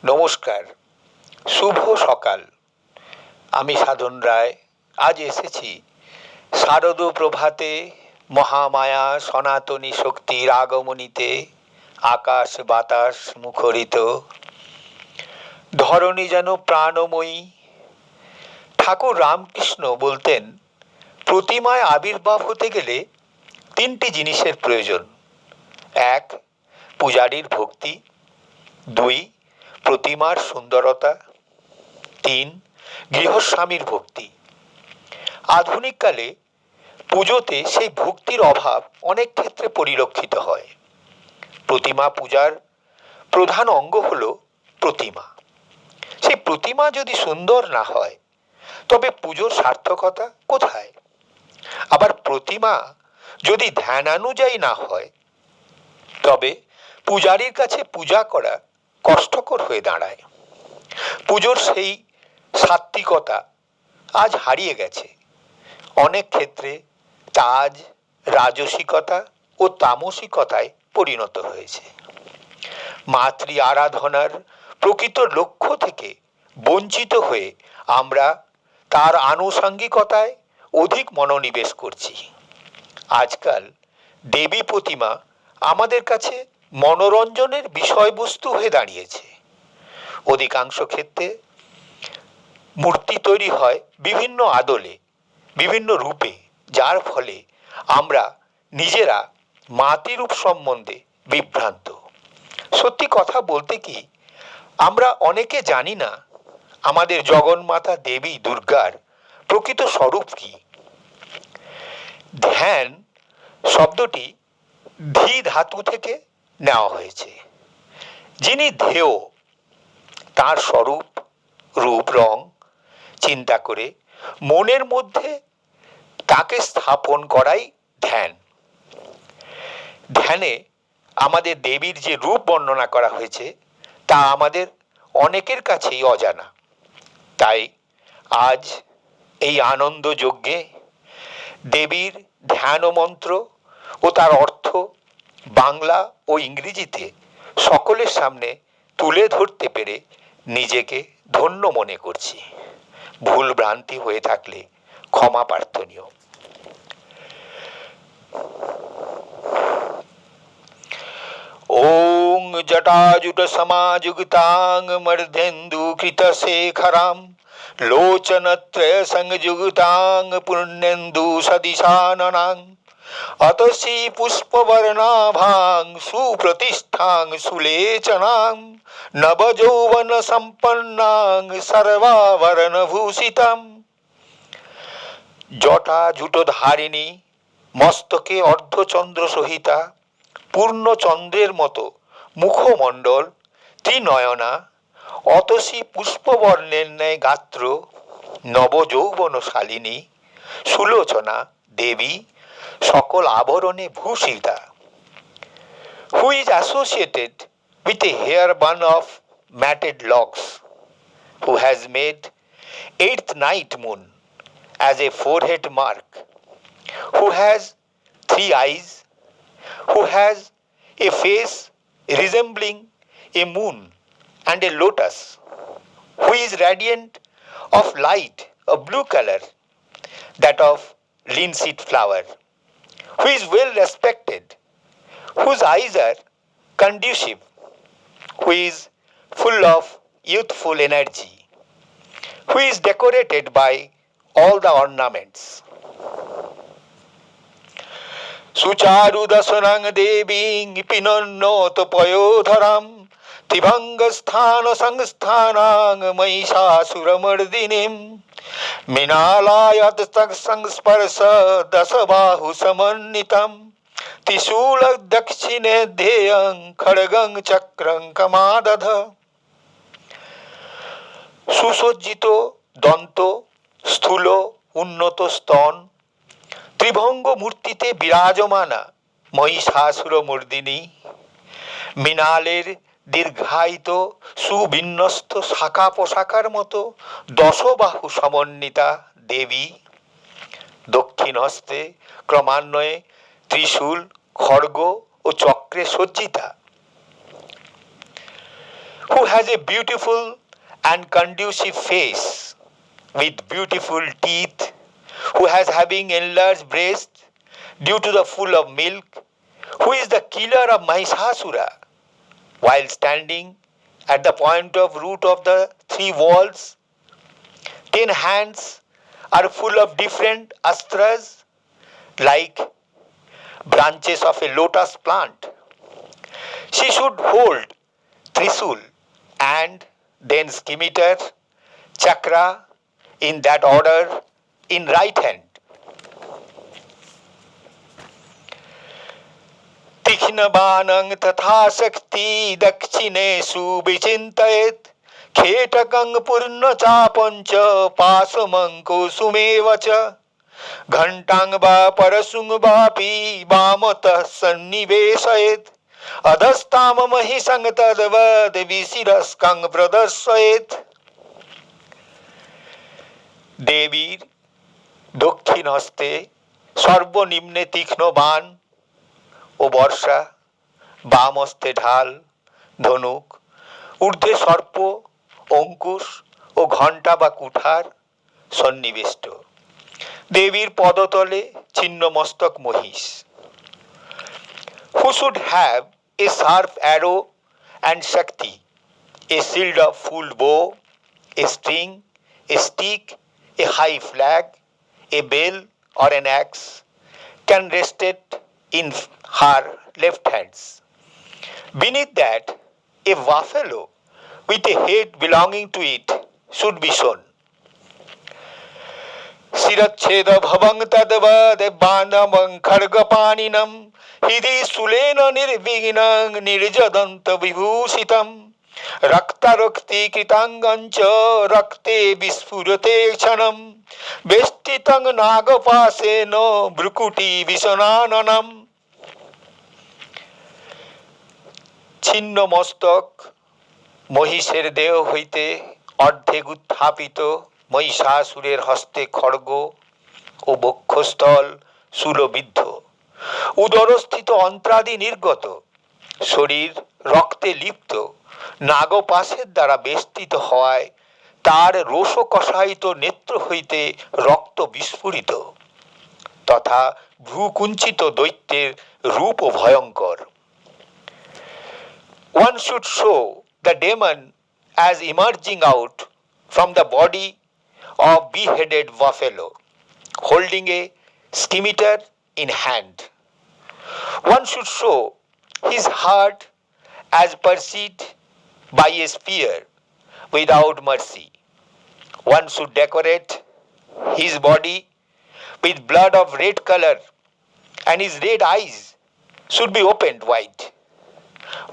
নমস্কার, শুভ সকাল। আমি সাধন রায় আজ এসেছি শারদ প্রভাতে মহামায়া সনাতনী শক্তির আগমনীতে আকাশ বাতাস মুখরিত, ধরণী যেন প্রাণময়ী। ঠাকুর রামকৃষ্ণ বলতেন, প্রতিমায় আবির্ভাব হতে গেলে তিনটি জিনিসের প্রয়োজন। এক, পূজারীর ভক্তি। দুই, প্রতিমার সুন্দরতা। তিন, গৃহস্বামীর ভক্তি। আধুনিক কালে পুজোতে সেই ভক্তির অভাব অনেক ক্ষেত্রে পরিলক্ষিত হয়। প্রতিমা পূজার প্রধান অঙ্গ হল প্রতিমা। সেই প্রতিমা যদি সুন্দর না হয় তবে পুজোর সার্থকতা কোথায়? আবার প্রতিমা যদি ধ্যানানুযায়ী না হয় তবে পূজারীর কাছে পূজা করা কষ্টকর হয়ে দাঁড়ায়। পুজোর সেই সাত্ত্বিকতা আজ হারিয়ে গেছে। অনেক ক্ষেত্রে তাজ রাজসিকতা ও তামসিকতায় পরিণত হয়েছে। মাতৃ আরাধনার প্রকৃত লক্ষ্য থেকে বঞ্চিত হয়ে আমরা তার আনুষঙ্গিকতায় অধিক মনোনিবেশ করছি। আজকাল দেবী প্রতিমা আমাদের কাছে মনোরঞ্জনের বিষয়বস্তু হয়ে দাঁড়িয়েছে। অধিকাংশ ক্ষেত্রে মূর্তি তৈরি হয় বিভিন্ন আদলে, বিভিন্ন রূপে, যার ফলে আমরা নিজেরা মাতৃরূপ সম্বন্ধে বিভ্রান্ত। সত্যি কথা বলতে কি, আমরা অনেকে জানি না আমাদের জগন্মাতা দেবী দুর্গার প্রকৃত স্বরূপ কি। ধ্যান শব্দটি ধী ধাতু থেকে নেওয়া হয়েছে। যিনি ধেয়, তার স্বরূপ রূপ রং চিন্তা করে মনের মধ্যে তাকে স্থাপন করাই ধ্যান। ধ্যানে আমাদের দেবীর যে রূপ বর্ণনা করা হয়েছে তা আমাদের অনেকের কাছেই অজানা। তাই আজ এই আনন্দ যজ্ঞে দেবীর ধ্যান মন্ত্র ও তার অর্থ বাংলা ও ইংরেজিতে সকলের সামনে তুলে ধরতে পেরে নিজেকে ধন্য মনে করছি। ভুল ভ্রান্তি হয়ে থাকলে ক্ষমা প্রার্থনীয়। ওং জটাজুট সমাযুক্তাং মর্ধেন্দু কৃত শেখরাম লোচনত্রয় সংযুক্তাং পুণ্যেন্দু সদিশাননাং অতসি পুষ্পবর্ণাভাং সুপ্রতিষ্ঠাং সুলেচনাং নবযৌবন সম্পন্নাং সর্বাভরণভূষিতাম। জটা জুটোধারিণী, মস্তকে অর্ধচন্দ্র সহিতা, পূর্ণ চন্দ্রের মতো মুখমণ্ডল, ত্রিনয়না, অতসী পুষ্পবর্ণের ন্যায় গাত্র, নবযৌবনশালিনী, সুলোচনা দেবী, সকল আবরণে ভূষিতা, who is associated with a hair bun of matted locks, who has made eighth night moon as a forehead mark, who has three eyes, who has a face resembling a moon and a lotus, who is radiant of light of blue color, that of linseed flower, who is well respected, whose eyes are conducive, who is full of youthful energy, who is decorated by all the ornaments. সুচারু দশনাং দেবীং পিনন্নত পয়োধরাম Tribhanga স্থান সংস্থানাং মহিষাসুরমর্দিনীম মৃণালয়াৎ সংস্পর্শ দশবাহু সমন্বিতম ত্রিশূল দক্ষিণে ধ্যেয়ং খড়গং চক্রং কমাদধ। সুসজ্জিত দন্ত, স্থূল উন্নত স্তন, ত্রিভঙ্গ মূর্তিতে বিরাজমানা মহিষাসুরমর্দিনী, মৃণালের দীর্ঘায়িত সুবিন্যস্ত শাখা পোশাকার মতো দশবাহু সমন্বিতা দেবী, দক্ষিণ হস্তে ক্রমান্বয়ে ত্রিশূল, খড়গ ও চক্রে সজ্জিতা। who has a beautiful and conducive face with beautiful teeth, who has having enlarged breast due to the full of milk, who is the killer of Mahishasura while standing at the point of root of the three walls. 10 hands are full of different astras like branches of a lotus plant. She should hold Trisul and then scimitar, chakra in that order in right hand. तीक्ष्णबाणं तथा शक्ति दक्षिणेषु विचिन्तयेत् खेटकं पूर्णचापं च पाशमङ्कुशुमेव च घण्टां वा परशुं वापि वामतः सन्निवेशयेत् अधस्तां महिषं तद्वद् विशिरस्कं प्रदर्शयेत्। देवीर दक्षिण हस्ते सर्वनिम्ने तीक्ष्ण बाण ও বর্ষা, বাম হস্তে ঢাল, ধনুক, ঊর্ধ্বে সর্প, অঙ্কুশ ও ঘণ্টা বা কুঠার সন্নিবিষ্ট। দেবীর পদতলে ছিন্নমস্তক মহিষ। Who should have a sharp arrow and Shakti, a shield of full bow, a string, a stick, a high flag, a bell or an axe, can rest it in her left hands. Beneath that, a buffalo with a head belonging to it should be shown. Siracheda bhavang tadvad bandhamang khargapaninam hidi sulena nirvignang nirjadanta vibhusitam raktarokti kritangancha rakte vispurate chanam bestitang nagapaseno brukuti visananam। ছিন্ন মস্তক মহিষের দেহ হইতে অর্ধেক উত্থাপিত মহিষাসুরের হস্তে খড়গ ও বক্ষস্থল শূলবিদ্ধ, উদরস্থিত অন্ত্রাদি নির্গত, শরীর রক্তে লিপ্ত, নাগপাশের দ্বারা বেষ্টিত হওয়ায় তার রোষকষায়িত নেত্র হইতে রক্ত বিস্ফুরিত, তথা ভ্রুকুঞ্চিত দৈত্যের রূপ ভয়ঙ্কর। One should show the demon as emerging out from the body of beheaded buffalo, holding a scimitar in hand. One should show his heart as pursued by a spear without mercy. One should decorate his body with blood of red color, and his red eyes should be opened wide.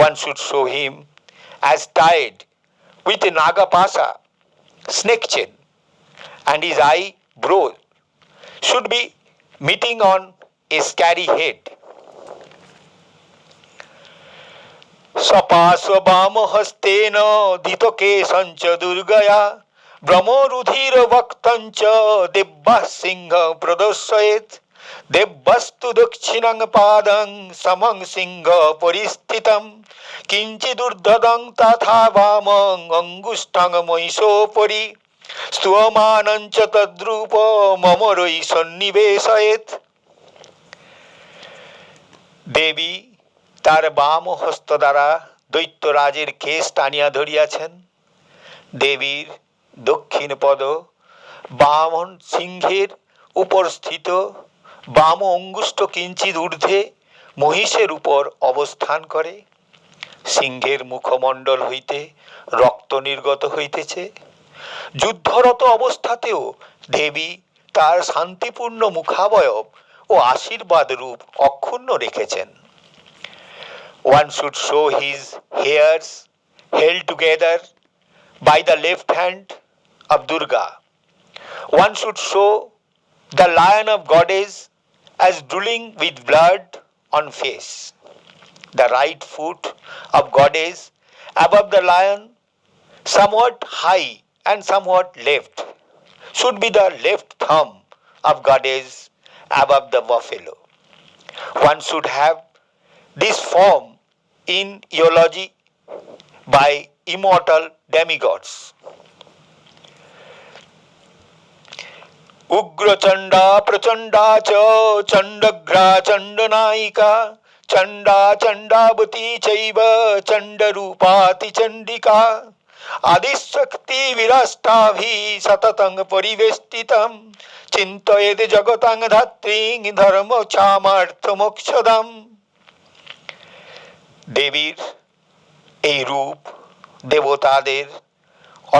One should show him as tied with a nagapasa, snake chain, and his eyebrow should be meeting on a scary head. Sapasa bama hastena dhitokesancha durgaya brahmarudhira vaktancha debba singha pradasayet দেব্যস্তু দক্ষিণাং পাদং সমং সিংহ পরিস্থিতম কিঞ্চিদূর্ধ্বং তথা বামং অঙ্গুষ্ঠং মহিষোপরি স্তূয়মানং চ তদ্রূপ মমরৈ সন্নিবেশয়েৎ। দেবী তার বাম হস্ত দ্বারা দৈত্যরাজের কেশ টানিয়া ধরিয়াছেন। দেবীর দক্ষিণ পদ বামন সিংহের উপর স্থিত, বাম অঙ্গুষ্ঠ কিঞ্চিত ঊর্ধ্বে মহিষের উপর অবস্থান করে। সিংহের মুখমণ্ডল হইতে রক্ত নির্গত হইতেছে। যুদ্ধরত অবস্থাতেও দেবী তার শান্তিপূর্ণ মুখাবয়ব ও আশীর্বাদ রূপ অক্ষুণ্ণ রেখেছেন। One should show his hairs held together by the left hand of Durga. One should show the lion of goddess as drooling with blood on face. The right foot of goddess above the lion, somewhat high and somewhat left, should be the left thumb of goddess above the buffalo. One should have this form in eulogy by immortal demigods. Ugrachanda প্রচণ্ডা চ চণ্ডগ্রা চণ্ডনায়িকা চণ্ডা চণ্ডাবতী চৈব চণ্ডরূপাতি চণ্ডিকা আদিশক্তি বিরাষ্টাভি সততং পরিবেষ্টিতম চিন্তয়েদ জগতং ধাত্রীং ধর্ম চামার্থ মোক্ষদম। দেবীর এই রূপ দেবতাদের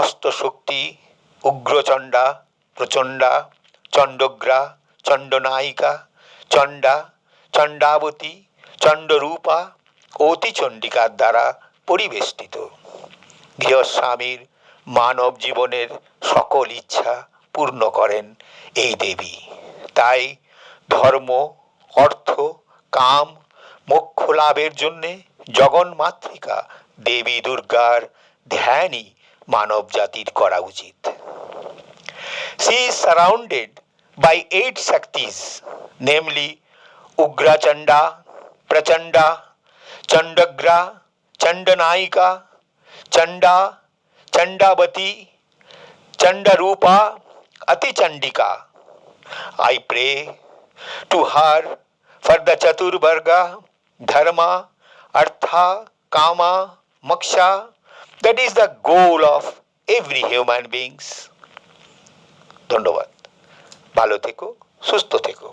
অষ্টশক্তি উগ্রচণ্ডা প্রচণ্ডা চণ্ডগ্রা চণ্ডনায়িকা চণ্ডা চণ্ডাবতী চণ্ডরূপা অতিচণ্ডিকার দ্বারা পরিবেষ্টিত। গৃহস্বামীর মানব জীবনের সকল ইচ্ছা পূর্ণ করেন এই দেবী। তাই ধর্ম অর্থ কাম মোক্ষ লাভের জন্যে জগন্মাতৃকা দেবী দুর্গার ধ্যানই মানব জাতির করা উচিত। She is surrounded by 8 Shaktis, namely Ugra Chanda, Prachanda, Chandagra, Chandanayika, Chanda, Chandavati, Chandarupa, Ati Chandika. I pray to her for the Chaturvarga, Dharma, Artha, Kama, Moksha, that is the goal of every human beings. ধন্যবাদ। ভালো থেকো, সুস্থ থেকো।